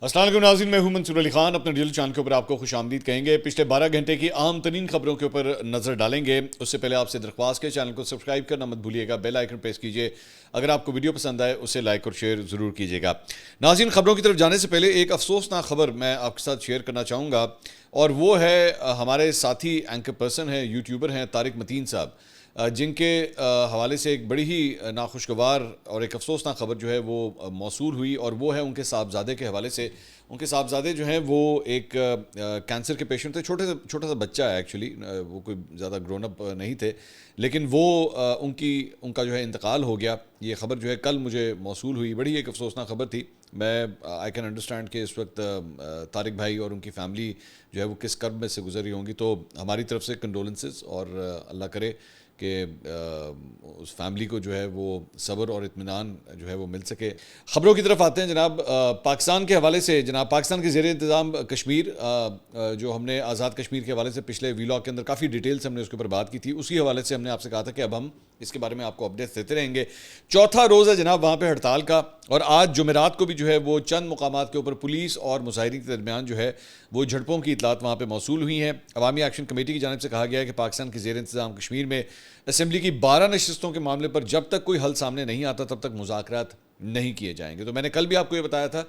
السلام علیکم ناظرین، میں ہوں منصور علی خان۔ اپنے ڈیجیٹل چینل کے اوپر آپ کو خوش آمدید کہیں گے۔ پچھلے 12 گھنٹے کی عام ترین خبروں کے اوپر نظر ڈالیں گے۔ اس سے پہلے آپ سے درخواست کے چینل کو سبسکرائب کرنا مت بھولیے گا، بیل آئیکن پریس کیجئے۔ اگر آپ کو ویڈیو پسند آئے اسے لائک اور شیئر ضرور کیجئے گا۔ ناظرین، خبروں کی طرف جانے سے پہلے ایک افسوسناک خبر میں آپ کے ساتھ شیئر کرنا چاہوں گا، اور وہ ہے ہمارے ساتھی اینکر پرسن ہیں، یوٹیوبر ہیں طارق متین صاحب، جن کے حوالے سے ایک بڑی ہی ناخوشگوار اور ایک افسوسناک خبر جو ہے وہ موصول ہوئی، اور وہ ہے ان کے صاحبزادے کے حوالے سے۔ ان کے صاحبزادے جو ہیں وہ ایک کینسر کے پیشنٹ تھے، چھوٹا سا بچہ ہے ایکچولی، وہ کوئی زیادہ گرون اپ نہیں تھے، لیکن وہ ان کا جو ہے انتقال ہو گیا۔ یہ خبر جو ہے کل مجھے موصول ہوئی، بڑی ایک افسوسناک خبر تھی۔ میں آئی کین انڈرسٹینڈ کہ اس وقت طارق بھائی اور ان کی فیملی جو ہے وہ کس کرب میں سے گزر رہی ہوں گی، تو ہماری طرف سے کنڈولنسز، اور اللہ کرے کہ اس فیملی کو جو ہے وہ صبر اور اطمینان جو ہے وہ مل سکے۔ خبروں کی طرف آتے ہیں جناب۔ پاکستان کے حوالے سے جناب، پاکستان کے زیر انتظام کشمیر، جو ہم نے آزاد کشمیر کے حوالے سے پچھلے ویلاگ کے اندر کافی ڈیٹیل سے ہم نے اس کے اوپر بات کی تھی، اسی حوالے سے ہم نے آپ سے کہا تھا کہ اب ہم اس کے بارے میں آپ کو اپڈیٹس دیتے رہیں گے۔ چوتھا روز ہے جناب وہاں پہ ہڑتال کا، اور آج جمعرات کو بھی جو ہے وہ چند مقامات کے اوپر پولیس اور مظاہرین کے درمیان جو ہے وہ جھڑپوں کی اطلاعات وہاں پہ موصول ہوئی ہیں۔ عوامی ایکشن کمیٹی کی جانب سے کہا گیا ہے کہ پاکستان کے زیر انتظام کشمیر میں اسمبلی کی 12 نشستوں کے معاملے پر جب تک کوئی حل سامنے نہیں آتا تب تک مذاکرات نہیں کیے جائیں گے۔ تو میں نے کل بھی آپ کو یہ بتایا تھا،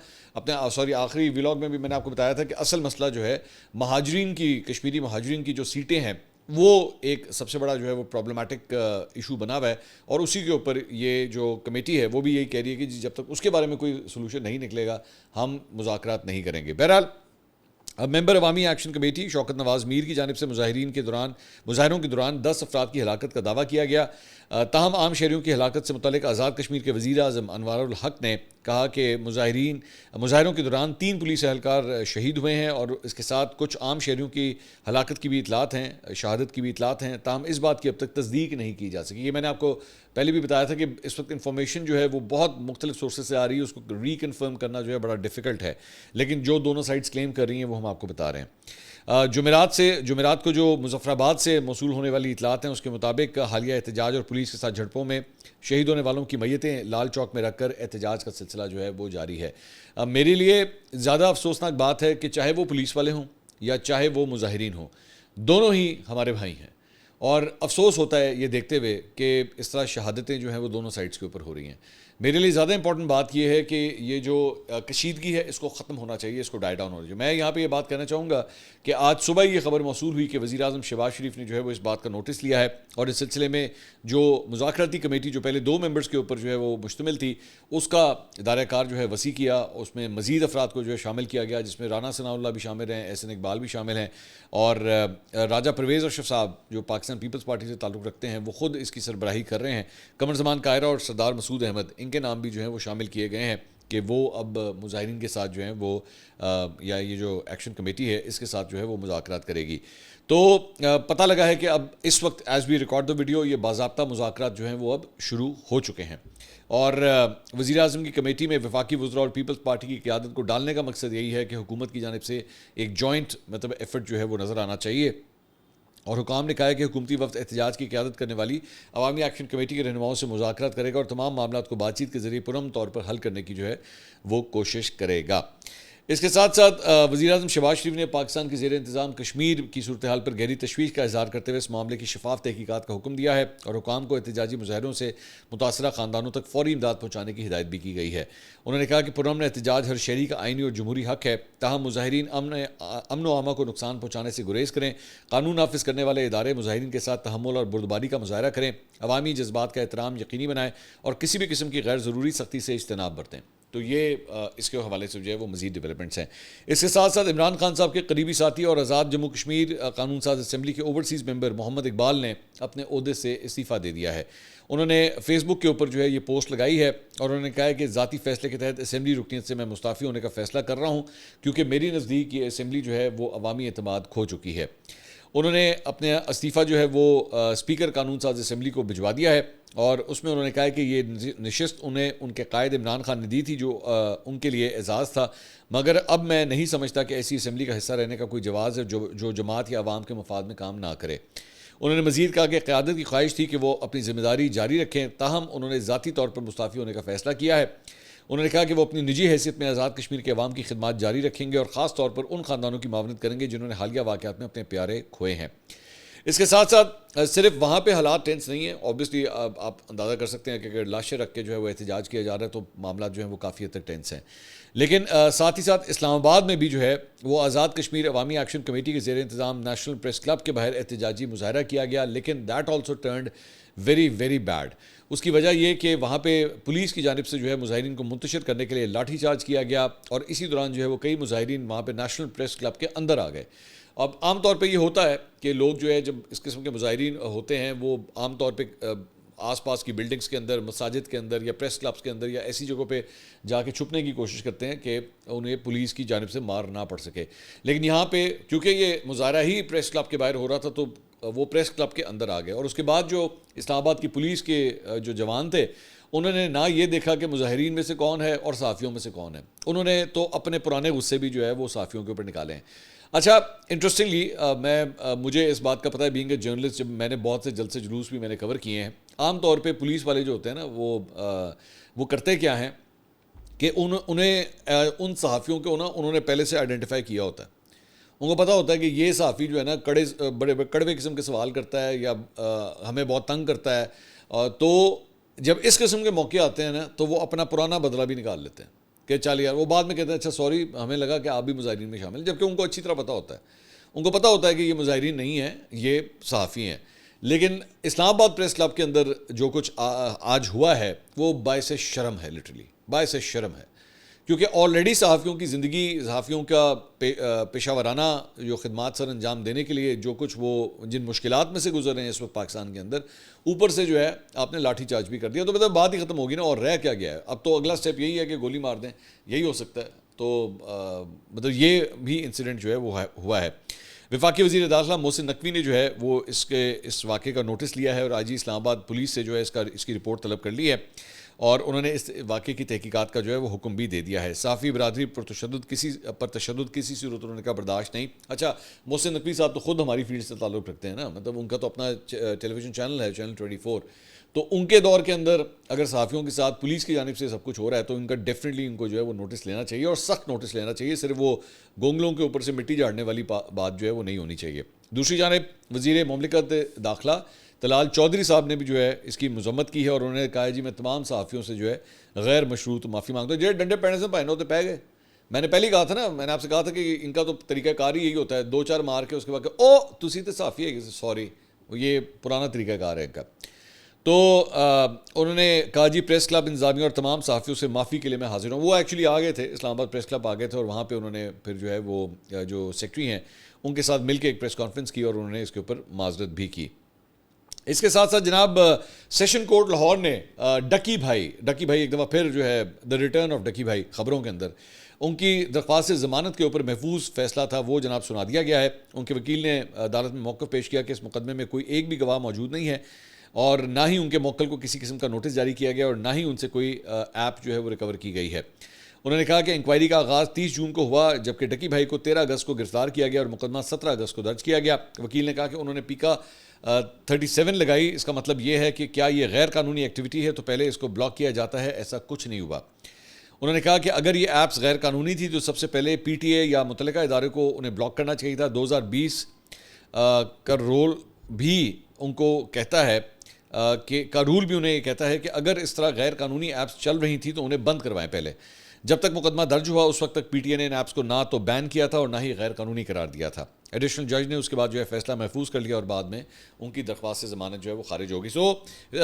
آخری ویلاگ میں بھی میں نے آپ کو بتایا تھا کہ اصل مسئلہ جو ہے مہاجرین کی، کشمیری مہاجرین کی جو سیٹیں ہیں، وہ ایک سب سے بڑا جو ہے وہ پرابلمٹک ایشو بنا ہوا ہے، اور اسی کے اوپر یہ جو کمیٹی ہے وہ بھی یہی کہہ رہی ہے کہ جب تک اس کے بارے میں کوئی سلوشن نہیں نکلے گا ہم مذاکرات نہیں کریں گے۔ بہرحال اب ممبر عوامی ایکشن کمیٹی شوکت نواز میر کی جانب سے مظاہروں کے دوران 10 افراد کی ہلاکت کا دعویٰ کیا گیا۔ تاہم عام شہریوں کی ہلاکت سے متعلق آزاد کشمیر کے وزیر اعظم انوار الحق نے کہا کہ مظاہروں کے دوران 3 پولیس اہلکار شہید ہوئے ہیں، اور اس کے ساتھ کچھ عام شہریوں کی ہلاکت کی بھی اطلاعات ہیں، شہادت کی بھی اطلاعات ہیں، تاہم اس بات کی اب تک تصدیق نہیں کی جا سکی۔ یہ میں نے آپ کو پہلے بھی بتایا تھا کہ اس وقت انفارمیشن جو ہے وہ بہت مختلف سورسز سے آ رہی ہے، اس کو ری-کنفرم کرنا جو ہے بڑا ڈیفیکلٹ ہے، لیکن جو دونوں سائڈز کلیم کر رہی ہیں وہ ہم آپ کو بتا رہے ہیں۔ جمعرات کو جو مظفر آباد سے موصول ہونے والی اطلاعات ہیں اس کے مطابق حالیہ احتجاج اور پولیس کے ساتھ جھڑپوں میں شہید ہونے والوں کی میتیں لال چوک میں رکھ کر احتجاج کا سلسلہ جو ہے وہ جاری ہے۔ میرے لیے زیادہ افسوسناک بات ہے کہ چاہے وہ پولیس والے ہوں یا چاہے وہ مظاہرین ہوں، دونوں ہی ہمارے بھائی ہیں، اور افسوس ہوتا ہے یہ دیکھتے ہوئے کہ اس طرح شہادتیں جو ہیں وہ دونوں سائڈز کے اوپر ہو رہی ہیں۔ میرے لیے زیادہ امپورٹنٹ بات یہ ہے کہ یہ جو کشیدگی ہے اس کو ختم ہونا چاہیے، اس کو ڈائی ڈاؤن ہونا چاہیے۔ میں یہاں پہ یہ بات کہنا چاہوں گا کہ آج صبح یہ خبر موصول ہوئی کہ وزیر اعظم شہباز شریف نے جو ہے وہ اس بات کا نوٹس لیا ہے، اور اس سلسلے میں جو مذاکراتی کمیٹی جو پہلے 2 ممبرز کے اوپر جو ہے وہ مشتمل تھی، اس کا دائرہ کار جو ہے وسیع کیا، اس میں مزید افراد کو جو ہے شامل کیا گیا، جس میں رانا ثناء اللہ بھی شامل ہیں، احسن اقبال بھی شامل ہیں، اور راجہ پرویز اشرف صاحب جو پاکستان پیپلز پارٹی سے تعلق رکھتے ہیں وہ خود اس کی سربراہی کر رہے ہیں۔ قمر زمان قاہرہ اور سردار مسعود احمد، ان کے نام بھی جو ہیں وہ شامل کیے گئے ہیں کہ وہ اب مظاہرین کے ساتھ جو ہیں وہ یا یہ جو ایکشن کمیٹی ہے اس کے ساتھ جو ہے وہ مذاکرات کرے گی۔ تو پتہ لگا ہے کہ اب اس وقت as we record the video یہ باضابطہ مذاکرات جو ہیں وہ اب شروع ہو چکے ہیں، اور وزیر اعظم کی کمیٹی میں وفاقی وزراء اور پیپلز پارٹی کی قیادت کو ڈالنے کا مقصد یہی ہے کہ حکومت کی جانب سے ایک جوائنٹ ایفرٹ جو ہے وہ نظر آنا چاہیے، اور حکام نے کہا ہے کہ حکومتی وفد احتجاج کی قیادت کرنے والی عوامی ایکشن کمیٹی کے رہنماؤں سے مذاکرات کرے گا، اور تمام معاملات کو بات چیت کے ذریعے پرامن طور پر حل کرنے کی جو ہے وہ کوشش کرے گا۔ اس کے ساتھ ساتھ وزیر اعظم شہباز شریف نے پاکستان کے زیر انتظام کشمیر کی صورتحال پر گہری تشویش کا اظہار کرتے ہوئے اس معاملے کی شفاف تحقیقات کا حکم دیا ہے، اور حکام کو احتجاجی مظاہروں سے متاثرہ خاندانوں تک فوری امداد پہنچانے کی ہدایت بھی کی گئی ہے۔ انہوں نے کہا کہ پرامن احتجاج ہر شہری کا آئینی اور جمہوری حق ہے، تاہم مظاہرین امن و امان کو نقصان پہنچانے سے گریز کریں، قانون نافذ کرنے والے ادارے مظاہرین کے ساتھ تحمل اور بردباری کا مظاہرہ کریں، عوامی جذبات کا احترام یقینی بنائیں، اور کسی بھی قسم کی غیر ضروری سختی سے اجتناب برتیں۔ تو یہ اس کے حوالے سے جو ہے وہ مزید ڈیولپمنٹس ہیں۔ اس کے ساتھ ساتھ عمران خان صاحب کے قریبی ساتھی اور آزاد جموں کشمیر قانون ساز اسمبلی کے اوورسیز ممبر محمد اقبال نے اپنے عہدے سے استعفیٰ دے دیا ہے۔ انہوں نے فیس بک کے اوپر جو ہے یہ پوسٹ لگائی ہے، اور انہوں نے کہا ہے کہ ذاتی فیصلے کے تحت اسمبلی رکنیت سے میں مستعفی ہونے کا فیصلہ کر رہا ہوں، کیونکہ میری نزدیک یہ اسمبلی جو ہے وہ عوامی اعتماد کھو چکی ہے۔ انہوں نے اپنے استعفیٰ جو ہے وہ اسپیکر قانون ساز اسمبلی کو بھجوا دیا ہے، اور اس میں انہوں نے کہا ہے کہ یہ نشست انہیں ان کے قائد عمران خان نے دی تھی، جو ان کے لیے اعزاز تھا، مگر اب میں نہیں سمجھتا کہ ایسی اسمبلی کا حصہ رہنے کا کوئی جواز ہے جو جماعت یا عوام کے مفاد میں کام نہ کرے۔ انہوں نے مزید کہا کہ قیادت کی خواہش تھی کہ وہ اپنی ذمہ داری جاری رکھیں، تاہم انہوں نے ذاتی طور پر مستعفی ہونے کا فیصلہ کیا ہے۔ انہوں نے کہا کہ وہ اپنی نجی حیثیت میں آزاد کشمیر کے عوام کی خدمات جاری رکھیں گے اور خاص طور پر ان خاندانوں کی معاونت کریں گے جنہوں نے حالیہ واقعات میں اپنے پیارے کھوئے ہیں. اس کے ساتھ ساتھ صرف وہاں پہ حالات ٹینس نہیں ہیں. اوبیسلی آپ اندازہ کر سکتے ہیں کہ اگر لاشیں رکھ کے جو ہے وہ احتجاج کیا جا رہا ہے تو معاملات جو ہیں وہ کافی حد تک ٹینس ہیں. لیکن ساتھ ہی ساتھ اسلام آباد میں بھی جو ہے وہ آزاد کشمیر عوامی ایکشن کمیٹی کے زیر انتظام نیشنل پریس کلب کے باہر احتجاجی مظاہرہ کیا گیا, لیکن that also turned very very bad. اس کی وجہ یہ کہ وہاں پہ پولیس کی جانب سے جو ہے مظاہرین کو منتشر کرنے کے لیے لاٹھی چارج کیا گیا, اور اسی دوران جو ہے وہ کئی مظاہرین وہاں پہ نیشنل پریس کلب کے اندر آ گئے. اب عام طور پہ یہ ہوتا ہے کہ لوگ جو ہے جب اس قسم کے مظاہرین ہوتے ہیں وہ عام طور پہ آس پاس کی بلڈنگز کے اندر, مساجد کے اندر یا پریس کلبس کے اندر یا ایسی جگہوں پہ جا کے چھپنے کی کوشش کرتے ہیں کہ انہیں پولیس کی جانب سے مار نہ پڑ سکے. لیکن یہاں پہ کیونکہ یہ مظاہرہ ہی پریس کلب کے باہر ہو رہا تھا تو وہ پریس کلب کے اندر آ گئے, اور اس کے بعد جو اسلام آباد کی پولیس کے جو جوان تھے انہوں نے نہ یہ دیکھا کہ مظاہرین میں سے کون ہے اور صحافیوں میں سے کون ہے, انہوں نے تو اپنے پرانے غصے بھی جو ہے وہ صحافیوں کے اوپر نکالے ہیں. اچھا, انٹرسٹنگلی مجھے اس بات کا پتہ ہے بینگ اے جرنلسٹ, جب میں نے بہت سے جلسے جلوس بھی میں نے کور کیے ہیں, عام طور پہ پولیس والے جو ہوتے ہیں نا وہ کرتے کیا ہیں کہ انہیں ان صحافیوں کو نا انہوں نے پہلے سے آئیڈینٹیفائی کیا ہوتا ہے. ان کو پتہ ہوتا ہے کہ یہ صحافی جو ہے نا بڑے کڑوے قسم کے سوال کرتا ہے یا ہمیں بہت تنگ کرتا ہے, تو جب اس قسم کے موقع آتے ہیں نا تو وہ اپنا پرانا بدلہ بھی نکال لیتے ہیں کہ چل یار, وہ بعد میں کہتے ہیں اچھا سوری ہمیں لگا کہ آپ بھی مظاہرین میں شامل ہیں, جبکہ ان کو اچھی طرح پتہ ہوتا ہے, ان کو پتہ ہوتا ہے کہ یہ مظاہرین نہیں ہیں, یہ صحافی ہیں. لیکن اسلام آباد پریس کلب کے اندر جو کچھ آج ہوا ہے وہ باعث شرم ہے, لٹرلی باعث شرم ہے, کیونکہ آلریڈی صحافیوں کی زندگی, صحافیوں کا پیشہ ورانہ جو خدمات سر انجام دینے کے لیے جو کچھ وہ جن مشکلات میں سے گزر رہے ہیں اس وقت پاکستان کے اندر, اوپر سے جو ہے آپ نے لاٹھی چارج بھی کر دیا, تو مطلب بات ہی ختم ہوگی نا, اور رہ کیا گیا ہے. اب تو اگلا سٹیپ یہی ہے کہ گولی مار دیں, یہی ہو سکتا ہے. تو مطلب یہ بھی انسیڈنٹ جو ہے وہ ہوا ہے. وفاقی وزیر داخلہ محسن نقوی نے جو ہے وہ اس واقعے کا نوٹس لیا ہے اور آج ہی اسلام آباد پولیس سے جو ہے اس کی رپورٹ طلب کر لی ہے, اور انہوں نے اس واقعے کی تحقیقات کا جو ہے وہ حکم بھی دے دیا ہے. صحافی برادری پر تشدد کسی صورت انہوں نے کہا برداشت نہیں. اچھا, محسن نقوی صاحب تو خود ہماری فیلڈ سے تعلق رکھتے ہیں نا, مطلب ان کا تو اپنا ٹیلی ویژن چینل ہے, چینل 24, تو ان کے دور کے اندر اگر صحافیوں کے ساتھ پولیس کی جانب سے سب کچھ ہو رہا ہے تو ان کا ڈیفینیٹلی ان کو جو ہے وہ نوٹس لینا چاہیے, اور سخت نوٹس لینا چاہیے. صرف وہ گونگلوں کے اوپر سے مٹی جھاڑنے والی بات جو ہے وہ نہیں ہونی چاہیے. دوسری جانب وزیر مملکت داخلہ طلال چودھری صاحب نے بھی جو ہے اس کی مذمت کی ہے, اور انہوں نے کہا جی میں تمام صحافیوں سے جو ہے غیر مشروط معافی مانگتا ہوں. جو ڈنڈے پیڑنے سے پہنے ہوتے پہ گئے, میں نے پہلے ہی کہا تھا نا, میں نے آپ سے کہا تھا کہ ان کا تو طریقہ کار ہی یہی ہوتا ہے, 2-4 مار کے اس کے بعد کہ او تسی تو صحافی ہے, سوری, یہ پرانا طریقہ کار ہے ان کا. تو انہوں نے کہا جی پریس کلب انتظامیہ اور تمام صحافیوں سے معافی کے لیے میں حاضر ہوں. وہ ایکچولی آ گئے تھے, اسلام آباد پریس کلب آ گئے تھے, اور وہاں پہ انہوں نے پھر جو ہے وہ جو سیکٹری ہیں ان کے ساتھ مل کے ایک پریس کانفرنس کی, اور انہوں نے اس کے اوپر معذرت بھی کی. اس کے ساتھ ساتھ جناب سیشن کورٹ لاہور نے ڈکی بھائی ایک دفعہ پھر جو ہے دا ریٹرن آف ڈکی بھائی خبروں کے اندر ان کی درخواست ضمانت کے اوپر محفوظ فیصلہ تھا وہ جناب سنا دیا گیا ہے. ان کے وکیل نے عدالت میں موقف پیش کیا کہ اس مقدمے میں کوئی ایک بھی گواہ موجود نہیں ہے, اور نہ ہی ان کے موکل کو کسی قسم کا نوٹس جاری کیا گیا, اور نہ ہی ان سے کوئی ایپ جو ہے وہ ریکور کی گئی ہے. انہوں نے کہا کہ انکوائری کا آغاز 30 جون کو ہوا, جبکہ ڈکی بھائی کو 13 اگست کو گرفتار کیا گیا اور مقدمہ 17 اگست کو درج کیا گیا. وکیل نے کہا کہ انہوں نے پیکا 37 لگائی, اس کا مطلب یہ ہے کہ کیا یہ غیر قانونی ایکٹیویٹی ہے تو پہلے اس کو بلاک کیا جاتا ہے, ایسا کچھ نہیں ہوا. انہوں نے کہا کہ اگر یہ ایپس غیر قانونی تھی تو سب سے پہلے پی ٹی اے یا متعلقہ ادارے کو انہیں بلاک کرنا چاہیے تھا. 2020 کا رول بھی ان کو کہتا ہے کا رول بھی انہیں یہ کہتا ہے کہ اگر اس طرح غیر قانونی ایپس چل رہی تھیں تو انہیں بند کروائیں پہلے. جب تک مقدمہ درج ہوا اس وقت تک پی ٹی اے نے ان ایپس کو نہ تو بین کیا تھا اور نہ ہی غیر قانونی قرار دیا تھا. ایڈیشنل جج نے اس کے بعد جو ہے فیصلہ محفوظ کر لیا, اور بعد میں ان کی درخواست سے ضمانت جو ہے وہ خارج ہوگی.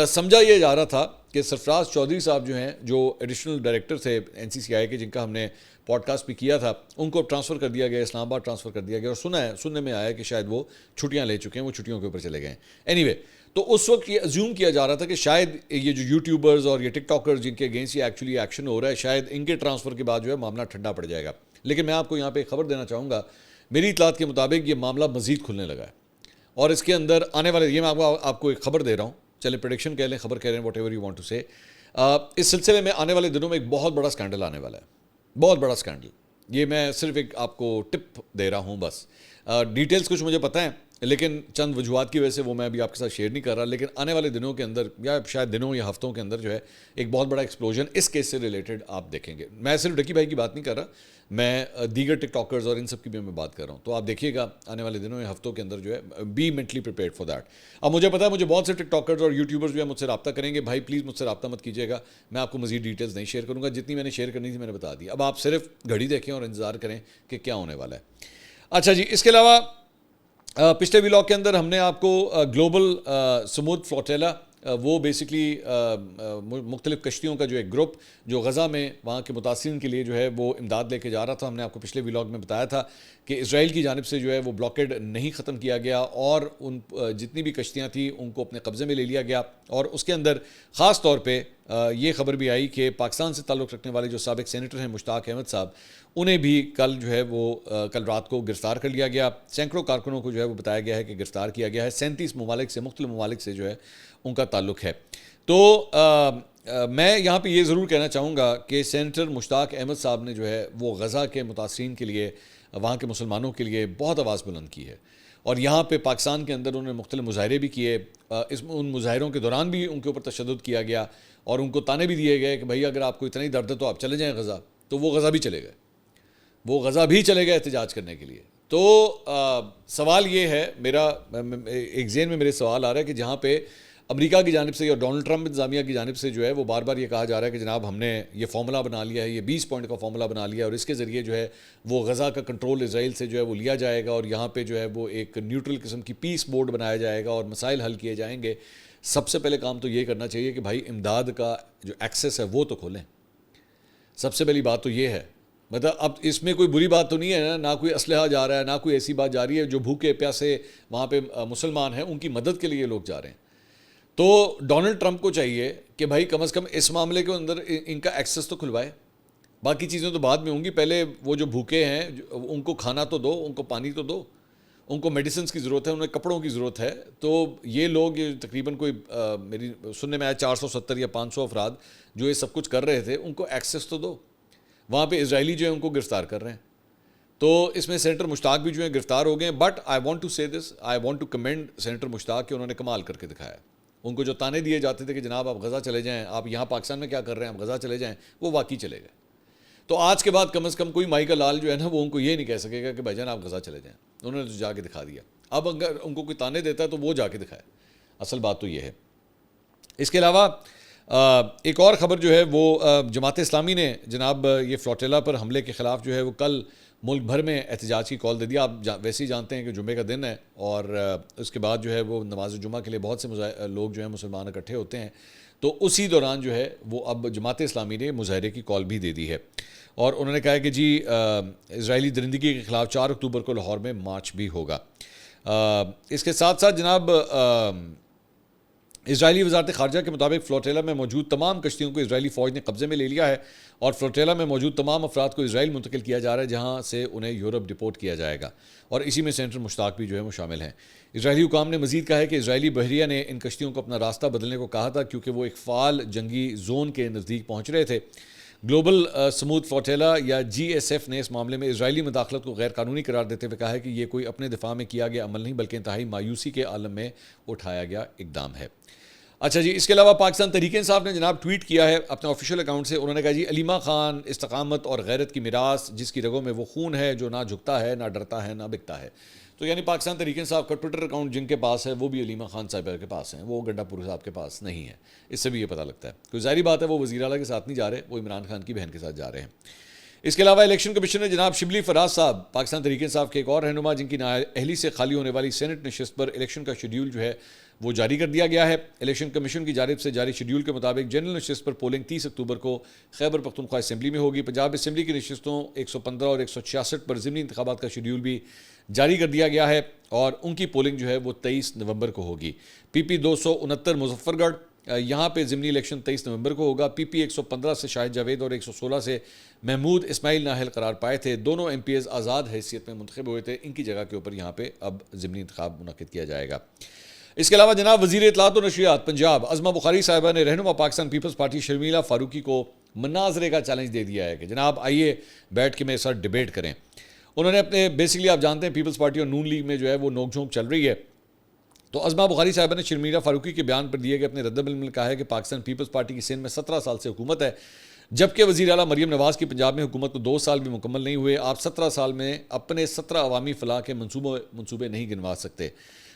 سمجھا یہ جا رہا تھا کہ سرفراز چودھری صاحب جو ہیں, جو ایڈیشنل ڈائریکٹر تھے NCCI کے, جن کا ہم نے پوڈ کاسٹ بھی کیا تھا, ان کو ٹرانسفر کر دیا گیا, اسلام آباد ٹرانسفر کر دیا گیا, اور سننے میں آیا کہ شاید وہ چھٹیاں لے چکے ہیں, وہ چھٹیوں کے اوپر چلے گئے ہیں. اینی وے, تو اس وقت یہ ازیوم کیا جا رہا تھا کہ شاید یہ جو یوٹیوبرز اور یہ ٹک ٹاکرز جن کے اگینسٹ یہ ایکچولی ایکشن ہو رہا ہے, شاید ان کے ٹرانسفر کے بعد جو ہے معاملہ ٹھنڈا پڑ جائے گا. لیکن میں آپ کو یہاں پہ خبر دینا چاہوں گا, میری اطلاعات کے مطابق یہ معاملہ مزید کھلنے لگا ہے, اور اس کے اندر آنے والے, یہ میں آپ کو ایک خبر دے رہا ہوں, چلے پریڈکشن کہہ لیں, خبر کہہ رہے ہیں, whatever you want to say. اس سلسلے میں آنے والے دنوں میں ایک بہت بڑا اسکینڈل آنے والا ہے, بہت بڑا اسکینڈل. یہ میں صرف ایک آپ کو ٹپ دے رہا ہوں بس, ڈیٹیلز کچھ مجھے پتہ ہیں, لیکن چند وجوہات کی وجہ سے وہ میں ابھی آپ کے ساتھ شیئر نہیں کر رہا. لیکن آنے والے دنوں کے اندر یا شاید دنوں یا ہفتوں کے اندر جو ہے ایک بہت بڑا ایکسپلوژن اس کیس سے ریلیٹڈ آپ دیکھیں گے. میں صرف ڈکی بھائی کی بات نہیں کر رہا, میں دیگر ٹک ٹاکرز اور ان سب کی بھی میں بات کر رہا ہوں. تو آپ دیکھیے گا آنے والے دنوں یا ہفتوں کے اندر جو ہے be mentally prepared for that. اب مجھے پتا ہے مجھے بہت سے ٹک ٹاکرز اور یوٹیوبرز بھی مجھ سے رابطہ کریں گے. بھائی پلیز مجھ سے رابطہ مت کیجیے گا, میں آپ کو مزید ڈیٹیلز نہیں شیئر کروں گا. جتنی میں نے شیئر کرنی تھی میں نے بتا دی. اب آپ صرف گھڑی دیکھیں اور انتظار کریں کہ کیا ہونے والا ہے. اچھا جی, اس کے علاوہ پچھلے ولاگ کے اندر ہم نے آپ کو گلوبل سمود فلوٹیلا, وہ بیسکلی مختلف کشتیوں کا جو ایک گروپ جو غزہ میں وہاں کے متاثرین کے لیے جو ہے وہ امداد لے کے جا رہا تھا. ہم نے آپ کو پچھلے ولاگ میں بتایا تھا کہ اسرائیل کی جانب سے جو ہے وہ بلاکیڈ نہیں ختم کیا گیا اور ان جتنی بھی کشتیاں تھیں ان کو اپنے قبضے میں لے لیا گیا. اور اس کے اندر خاص طور پہ یہ خبر بھی آئی کہ پاکستان سے تعلق رکھنے والے جو سابق سینیٹر ہیں مشتاق احمد صاحب, انہیں بھی کل جو ہے وہ کل رات کو گرفتار کر لیا گیا. سینکڑوں کارکنوں کو جو ہے وہ بتایا گیا ہے کہ گرفتار کیا گیا ہے. 37 ممالک سے, مختلف ممالک سے جو ہے ان کا تعلق ہے. تو میں یہاں پہ یہ ضرور کہنا چاہوں گا کہ سینیٹر مشتاق احمد صاحب نے جو ہے وہ غزہ کے متاثرین کے لیے, وہاں کے مسلمانوں کے لیے بہت آواز بلند کی ہے. اور یہاں پہ پاکستان کے اندر انہوں نے مختلف مظاہرے بھی کیے. ان مظاہروں کے دوران بھی ان کے اوپر تشدد کیا گیا اور ان کو تانے بھی دیے گئے کہ بھائی اگر آپ کو اتنا ہی درد ہے تو آپ چلے جائیں غزہ. تو وہ غزہ بھی چلے گئے, وہ غزہ بھی چلے گئے احتجاج کرنے کے لیے. تو سوال یہ ہے میرا, ایک ذہن میں میرے سوال آ رہا ہے کہ جہاں پہ امریکہ کی جانب سے یا ڈونلڈ ٹرمپ انتظامیہ کی جانب سے جو ہے وہ بار بار یہ کہا جا رہا ہے کہ جناب ہم نے یہ فارمولہ بنا لیا ہے, یہ 20 پوائنٹ کا فارمولہ بنا لیا ہے اور اس کے ذریعے جو ہے وہ غزہ کا کنٹرول اسرائیل سے جو ہے وہ لیا جائے گا اور یہاں پہ جو ہے وہ ایک نیوٹرل قسم کی پیس بورڈ بنایا جائے گا اور مسائل حل کیے جائیں گے. سب سے پہلے کام تو یہ کرنا چاہیے کہ بھائی امداد کا جو ایکسیس ہے وہ تو کھولیں. سب سے پہلی بات تو یہ ہے. مطلب اب اس میں کوئی بری بات تو نہیں ہے نہ کوئی اسلحہ جا رہا ہے, نہ کوئی ایسی بات جا رہی ہے. جو بھوکے پیاسے وہاں پہ مسلمان ہیں ان کی مدد کے لیے لوگ جا رہے ہیں. تو ڈونلڈ ٹرمپ کو چاہیے کہ بھائی کم از کم اس معاملے کے اندر ان کا ایکسیس تو کھلوائے. باقی چیزیں تو بعد میں ہوں گی, پہلے وہ جو بھوکے ہیں ان کو کھانا تو دو, ان کو پانی تو دو, ان کو میڈیسنز کی ضرورت ہے, انہیں کپڑوں کی ضرورت ہے. تو یہ لوگ تقریباً کوئی میری سننے میں آیا 470 یا 500 افراد جو یہ سب کچھ کر رہے تھے, ان کو ایکسیس تو دو. وہاں پہ اسرائیلی جو ہے ان کو گرفتار کر رہے ہیں. تو اس میں سینیٹر مشتاق بھی جو ہیں گرفتار ہو گئے ہیں. But I want to say this, I want to commend senator Mushtaq کہ انہوں نے کمال کر کے دکھایا. ان کو جو تانے دیے جاتے تھے کہ جناب آپ غزہ چلے جائیں, آپ یہاں پاکستان میں کیا کر رہے ہیں, آپ غزہ چلے جائیں, وہ واقعی چلے گئے. تو آج کے بعد کم از کم کوئی مائی کا لال جو ہے نا وہ ان کو یہ نہیں کہہ سکے گا کہ بھائی جان آپ غزہ چلے جائیں. انہوں نے تو جا کے دکھا دیا. اب اگر ان کو کوئی تانے دیتا ہے تو وہ جا کے دکھائے. اصل بات تو یہ ہے. اس کے علاوہ ایک اور خبر جو ہے وہ جماعت اسلامی نے جناب یہ فلوٹیلا پر حملے کے خلاف جو ہے وہ کل ملک بھر میں احتجاج کی کال دے دیا. آپ ویسے ہی جانتے ہیں کہ جمعے کا دن ہے اور اس کے بعد جو ہے وہ نماز جمعہ کے لیے بہت سے لوگ جو ہیں مسلمان اکٹھے ہوتے ہیں. تو اسی دوران جو ہے وہ اب جماعت اسلامی نے مظاہرے کی کال بھی دے دی ہے اور انہوں نے کہا ہے کہ جی اسرائیلی درندگی کے خلاف 4 اکتوبر کو لاہور میں مارچ بھی ہوگا. اس کے ساتھ ساتھ جناب اسرائیلی وزارت خارجہ کے مطابق فلوٹیلا میں موجود تمام کشتیوں کو اسرائیلی فوج نے قبضے میں لے لیا ہے اور فلوٹیلا میں موجود تمام افراد کو اسرائیل منتقل کیا جا رہا ہے جہاں سے انہیں یورپ ڈپورٹ کیا جائے گا. اور اسی میں سینیٹر مشتاق بھی جو ہے وہ شامل ہیں. اسرائیلی حکام نے مزید کہا ہے کہ اسرائیلی بحریہ نے ان کشتیوں کو اپنا راستہ بدلنے کو کہا تھا کیونکہ وہ ایک فعال جنگی زون کے نزدیک پہنچ رہے تھے. گلوبل سمود فلوٹیلا یا GSF نے اس معاملے میں اسرائیلی مداخلت کو غیر قانونی قرار دیتے ہوئے کہا ہے کہ یہ کوئی اپنے دفاع میں کیا گیا عمل نہیں بلکہ انتہائی مایوسی کے عالم میں اٹھایا گیا اقدام ہے. اچھا جی, اس کے علاوہ پاکستان تحریک انصاف نے جناب ٹویٹ کیا ہے اپنے آفیشیل اکاؤنٹ سے. انہوں نے کہا جی علیمہ خان استقامت اور غیرت کی میراث, جس کی رگوں میں وہ خون ہے جو نہ جھکتا ہے, نہ ڈرتا ہے, نہ بکتا ہے. تو یعنی پاکستان تحریک انصاف کا ٹویٹر اکاؤنٹ جن کے پاس ہے وہ بھی علیمہ خان صاحبہ کے پاس ہیں, وہ گڈھا پور صاحب کے پاس نہیں ہے. اس سے بھی یہ پتہ لگتا ہے. کوئی ظاہری بات ہے وہ وزیر اعلیٰ کے ساتھ نہیں جا رہے, وہ عمران خان کی بہن کے ساتھ جا رہے ہیں. اس کے علاوہ الیکشن کمیشن نے جناب شبلی فراز صاحب پاکستان تحریک انصاف کے ایک اور رہنما جن کی نااہلی سے خالی ہونے والی سینٹ نشست پر الیکشن کا شیڈیول جو ہے وہ جاری کر دیا گیا ہے. الیکشن کمیشن کی جانب سے جاری شیڈیول کے مطابق جنرل نشست پر پولنگ 30 اکتوبر کو خیبر پختونخوا اسمبلی میں ہوگی. پنجاب اسمبلی کی نشستوں 115 اور 166 پر ضمنی انتخابات کا شیڈیول بھی جاری کر دیا گیا ہے اور ان کی پولنگ جو ہے وہ 23 نومبر کو ہوگی. PP 269 مظفر گڑھ, یہاں پہ ضمنی الیکشن 23 نومبر کو ہوگا. PP 115 سے شاہد جاوید اور 116 سے محمود اسماعیل نااہل قرار پائے تھے. دونوں MPs آزاد حیثیت میں منتخب ہوئے تھے. ان کی جگہ کے اوپر یہاں پہ اب ضمنی انتخاب منعقد کیا جائے گا. اس کے علاوہ جناب وزیر اطلاعات و نشریات پنجاب عظمہ بخاری صاحبہ نے رہنما پاکستان پیپلز پارٹی شرمیلا فاروقی کو مناظرے کا چیلنج دے دیا ہے کہ جناب آئیے بیٹھ کے میرے ساتھ ڈیبیٹ کریں. انہوں نے اپنے بیسکلی آپ جانتے ہیں پیپلز پارٹی اور نون لیگ میں جو ہے وہ نوک جھونک چل رہی ہے. تو عظمہ بخاری صاحبہ نے شرمیلا فاروقی کے بیان پر دیے کہ اپنے رد عمل میں کہا ہے کہ پاکستان پیپلز پارٹی کی سندھ میں 17 سال سے حکومت ہے، جبکہ وزیر اعلیٰ مریم نواز کی پنجاب میں حکومت کو 2 سال بھی مکمل نہیں ہوئے. آپ 17 سال میں اپنے 17 عوامی فلاح کے منصوبے نہیں گنوا سکتے.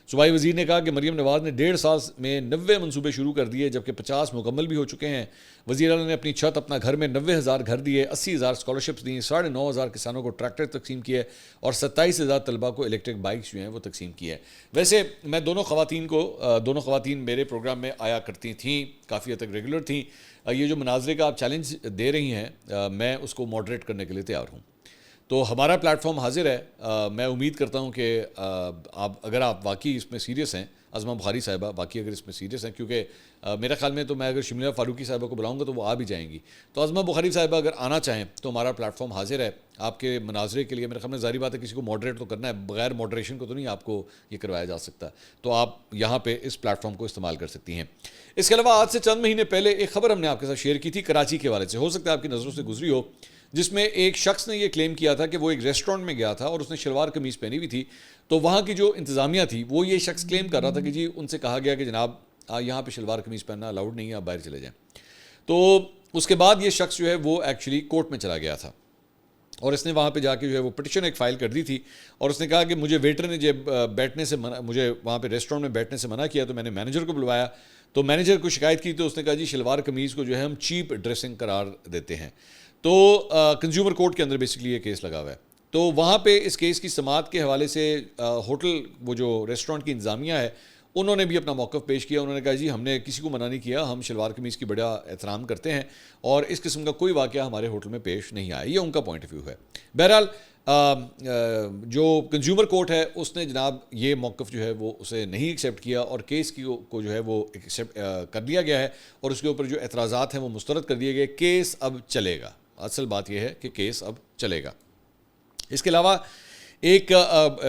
صوبائی وزیر نے کہا کہ مریم نواز نے 1.5 سال میں 90 منصوبے شروع کر دیے، جبکہ 50 مکمل بھی ہو چکے ہیں. وزیر اعلیٰ نے اپنی چھت، اپنا گھر میں 90,000 گھر دیے، 80,000 اسکالرشپس دیں، 9,500 کسانوں کو ٹریکٹر تقسیم کیے اور 27,000 طلباء کو الیکٹرک بائکس جو ہیں وہ تقسیم کی ہے. ویسے میں دونوں خواتین میرے پروگرام میں آیا کرتی تھیں، کافی حد تک ریگولر تھیں. یہ جو مناظرے کا آپ چیلنج دے رہی ہیں، میں اس کو ماڈریٹ کرنے کے لیے تیار ہوں. تو ہمارا پلیٹ فارم حاضر ہے. میں امید کرتا ہوں کہ اگر آپ واقعی اس میں سیریس ہیں، عظمہ بخاری صاحبہ واقعی اگر اس میں سیریس ہیں، کیونکہ میرے خیال میں تو میں اگر شرمیلا فاروقی صاحبہ کو بلاؤں گا تو وہ آ بھی جائیں گی. تو عظمہ بخاری صاحبہ اگر آنا چاہیں تو ہمارا پلیٹ فارم حاضر ہے آپ کے مناظرے کے لیے. میرے خیال میں ظاہری بات ہے کسی کو ماڈریٹ تو کرنا ہے، بغیر ماڈریشن کو تو نہیں آپ کو یہ کروایا جا سکتا. تو آپ یہاں پہ اس پلیٹ فارم کو استعمال کر سکتی ہیں. اس کے علاوہ آج سے چند مہینے پہلے ایک خبر ہم نے آپ کے ساتھ شیئر کی تھی کراچی کے حوالے سے، ہو سکتا ہے آپ کی نظروں سے گزری ہو، جس میں ایک شخص نے یہ کلیم کیا تھا کہ وہ ایک ریسٹورنٹ میں گیا تھا اور اس نے شلوار قمیض پہنی ہوئی تھی. تو وہاں کی جو انتظامیہ تھی وہ یہ شخص کلیم کر رہا تھا کہ جی ان سے کہا گیا کہ جناب یہاں پہ شلوار قمیض پہننا الاؤڈ نہیں ہے، آپ باہر چلے جائیں. تو اس کے بعد یہ شخص جو ہے وہ ایکچولی کورٹ میں چلا گیا تھا اور اس نے وہاں پہ جا کے جو ہے وہ پٹیشن ایک فائل کر دی تھی اور اس نے کہا کہ مجھے ویٹر نے جب مجھے وہاں پہ ریسٹورنٹ میں بیٹھنے سے منع کیا تو میں نے مینیجر کو بلوایا. تو مینیجر کو شکایت کی تو اس نے کہا جی شلوار قمیض کو جو ہے ہم چیپ ڈریسنگ قرار دیتے ہیں. تو کنزیومر کورٹ کے اندر بیسکلی یہ کیس لگا ہوا ہے. تو وہاں پہ اس کیس کی سماعت کے حوالے سے ہوٹل وہ جو ریسٹورنٹ کی انتظامیہ ہے انہوں نے بھی اپنا موقف پیش کیا. انہوں نے کہا جی ہم نے کسی کو منع نہیں کیا، ہم شلوار قمیض کی بڑا احترام کرتے ہیں اور اس قسم کا کوئی واقعہ ہمارے ہوٹل میں پیش نہیں آیا. یہ ان کا پوائنٹ آف ویو ہے. بہرحال جو کنزیومر کورٹ ہے اس نے جناب یہ موقف جو ہے وہ اسے نہیں ایکسیپٹ کیا اور کیس کو جو ہے وہ ایکسیپٹ کر لیا گیا ہے اور اس کے اوپر جو اعتراضات ہیں وہ مسترد کر دیے گئے. کیس اب چلے گا. اصل بات یہ ہے کہ کیس اب چلے گا. اس کے علاوہ ایک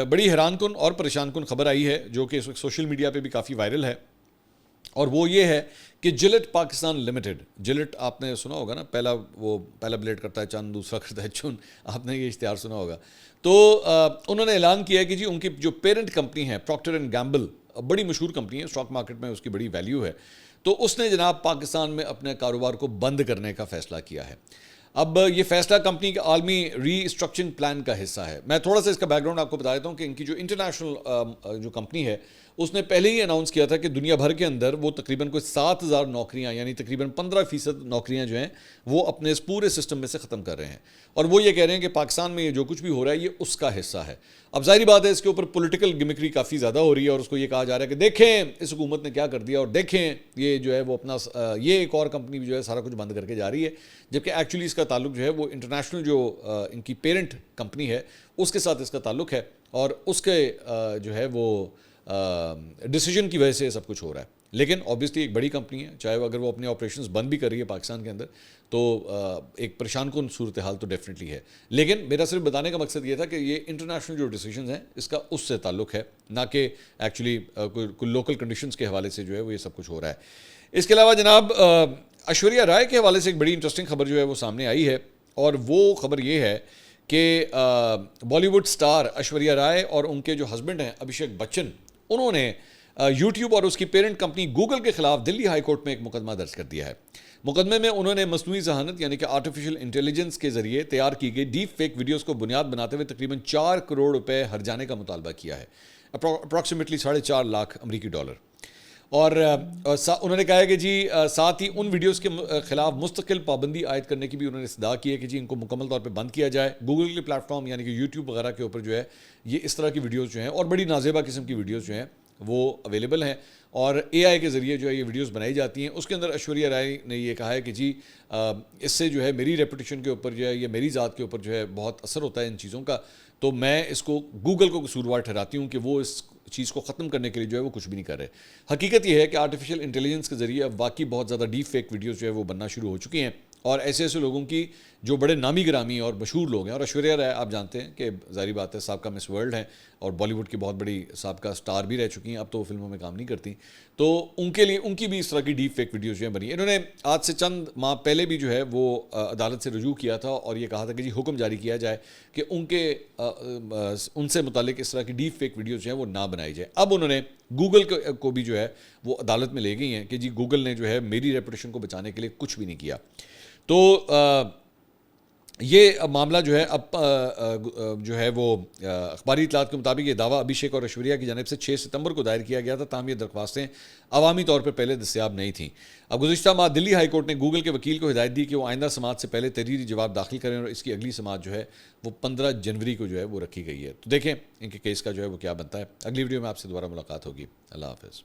بڑی حیران کن اور پریشان کن خبر آئی ہے جو کہ اس وقت سوشل میڈیا پہ بھی کافی وائرل ہے، اور وہ یہ ہے کہ جلٹ پاکستان لمیٹڈ، جلٹ آپ نے سنا ہوگا نا، پہلا بلیڈ کرتا ہے چند، دوسرا کرتا ہے چن، آپ نے یہ اشتہار سنا ہوگا. تو انہوں نے اعلان کیا ہے کہ جی ان کی جو پیرنٹ کمپنی ہے پروکٹر اینڈ گیمبل، بڑی مشہور کمپنی ہے، اسٹاک مارکیٹ میں اس کی بڑی ویلیو ہے، تو اس نے جناب پاکستان میں اپنے کاروبار کو بند کرنے کا فیصلہ کیا ہے. اب یہ فیصلہ کمپنی کے عالمی ری اسٹرکچرنگ پلان کا حصہ ہے. میں تھوڑا سا اس کا بیک گراؤنڈ آپ کو بتا دیتا ہوں کہ ان کی جو انٹرنیشنل جو کمپنی ہے اس نے پہلے ہی اناؤنس کیا تھا کہ دنیا بھر کے اندر وہ تقریباً کوئی 7,000 نوکریاں، یعنی تقریباً 15% نوکریاں جو ہیں وہ اپنے اس پورے سسٹم میں سے ختم کر رہے ہیں. اور وہ یہ کہہ رہے ہیں کہ پاکستان میں یہ جو کچھ بھی ہو رہا ہے یہ اس کا حصہ ہے. اب ظاہری بات ہے اس کے اوپر پولیٹیکل گمکری کافی زیادہ ہو رہی ہے اور اس کو یہ کہا جا رہا ہے کہ دیکھیں اس حکومت نے کیا کر دیا اور دیکھیں یہ جو ہے وہ اپنا یہ ایک اور کمپنی بھی جو ہے سارا کچھ بند کر کے جا رہی ہے، جبکہ ایکچولی اس کا تعلق جو ہے وہ انٹرنیشنل جو ان کی پیرنٹ کمپنی ہے اس کے ساتھ اس کا تعلق ہے اور اس کے جو ہے وہ ڈیسیجن کی وجہ سے سب کچھ ہو رہا ہے. لیکن اوبیسلی ایک بڑی کمپنی ہے، چاہے وہ اگر وہ اپنے آپریشنز بند بھی کر رہی ہے پاکستان کے اندر تو ایک پریشان کن صورتحال تو ڈیفینیٹلی ہے. لیکن میرا صرف بتانے کا مقصد یہ تھا کہ یہ انٹرنیشنل جو ڈیسیجنز ہیں اس کا اس سے تعلق ہے، نہ کہ ایکچولی کوئی لوکل کنڈیشنز کے حوالے سے جو ہے وہ یہ سب کچھ ہو رہا ہے. اس کے علاوہ جناب ایشوریہ رائے کے حوالے سے ایک بڑی انٹرسٹنگ خبر جو ہے وہ سامنے آئی ہے، اور وہ خبر یہ ہے کہ بالی ووڈ سٹار ایشوریہ رائے اور ان کے جو ہسبینڈ ہیں ابھیشیک بچن، انہوں نے یوٹیوب اور اس کی پیرنٹ کمپنی گوگل کے خلاف دلی ہائی کورٹ میں ایک مقدمہ درج کر دیا ہے. مقدمے میں انہوں نے مصنوعی ذہانت یعنی کہ آرٹیفیشل انٹیلیجنس کے ذریعے تیار کی گئی ڈیپ فیک ویڈیوز کو بنیاد بناتے ہوئے تقریباً 4 کروڑ روپے ہرجانے کا مطالبہ کیا ہے، اپروکسیمیٹلی 4.5 لاکھ امریکی ڈالر. اور انہوں نے کہا ہے کہ جی ساتھ ہی ان ویڈیوز کے خلاف مستقل پابندی عائد کرنے کی بھی انہوں نے استدعا کی ہے کہ جی ان کو مکمل طور پہ بند کیا جائے. گوگل کے پلیٹ فارم یعنی کہ یوٹیوب وغیرہ کے اوپر جو ہے یہ اس طرح کی ویڈیوز جو ہیں اور بڑی نازیبا قسم کی ویڈیوز جو ہیں وہ اویلیبل ہیں اور اے آئی کے ذریعے جو ہے یہ ویڈیوز بنائی جاتی ہیں. اس کے اندر ایشوریہ رائے نے یہ کہا ہے کہ جی اس سے جو ہے میری ریپوٹیشن کے اوپر جو ہے یا میری ذات کے اوپر جو ہے بہت اثر ہوتا ہے ان چیزوں کا، تو میں اس کو گوگل کو قصوروار ٹھہراتی ہوں کہ وہ اس چیز کو ختم کرنے کے لیے جو ہے وہ کچھ بھی نہیں کر رہے. حقیقت یہ ہے کہ آرٹیفیشل انٹیلیجنس کے ذریعے اب واقعی بہت زیادہ ڈیپ فیک ویڈیوز جو ہے وہ بننا شروع ہو چکی ہیں اور ایسے ایسے لوگوں کی جو بڑے نامی گرامی اور مشہور لوگ ہیں، اور ایشوریہ رائے آپ جانتے ہیں کہ ظاہری بات ہے سابقہ مس ورلڈ ہیں اور بالی ووڈ کی بہت بڑی سابقہ سٹار بھی رہ چکی ہیں، اب تو وہ فلموں میں کام نہیں کرتی، تو ان کے لیے ان کی بھی اس طرح کی ڈیپ فیک ویڈیوز جو ہیں بنی. انہوں نے آج سے چند ماہ پہلے بھی جو ہے وہ عدالت سے رجوع کیا تھا اور یہ کہا تھا کہ جی حکم جاری کیا جائے کہ ان سے متعلق اس طرح کی ڈیپ فیک ویڈیوز جو ہیں وہ نہ بنائی جائے. اب انہوں نے گوگل کو بھی جو ہے وہ عدالت میں لے گئی ہیں کہ جی گوگل نے جو ہے میری ریپوٹیشن کو بچانے کے لیے کچھ بھی نہیں کیا. تو یہ معاملہ جو ہے اب جو ہے وہ اخباری اطلاعات کے مطابق یہ دعویٰ ابھیشیک اور ایشوریہ کی جانب سے 6 ستمبر کو دائر کیا گیا تھا، تاہم یہ درخواستیں عوامی طور پر پہلے دستیاب نہیں تھیں. اب گزشتہ ماہ دلی ہائی کورٹ نے گوگل کے وکیل کو ہدایت دی کہ وہ آئندہ سماعت سے پہلے تحریری جواب داخل کریں، اور اس کی اگلی سماعت جو ہے وہ 15 جنوری کو جو ہے وہ رکھی گئی ہے. تو دیکھیں ان کے کیس کا جو ہے وہ کیا بنتا ہے. اگلی ویڈیو میں آپ سے دوبارہ ملاقات ہوگی. اللہ حافظ.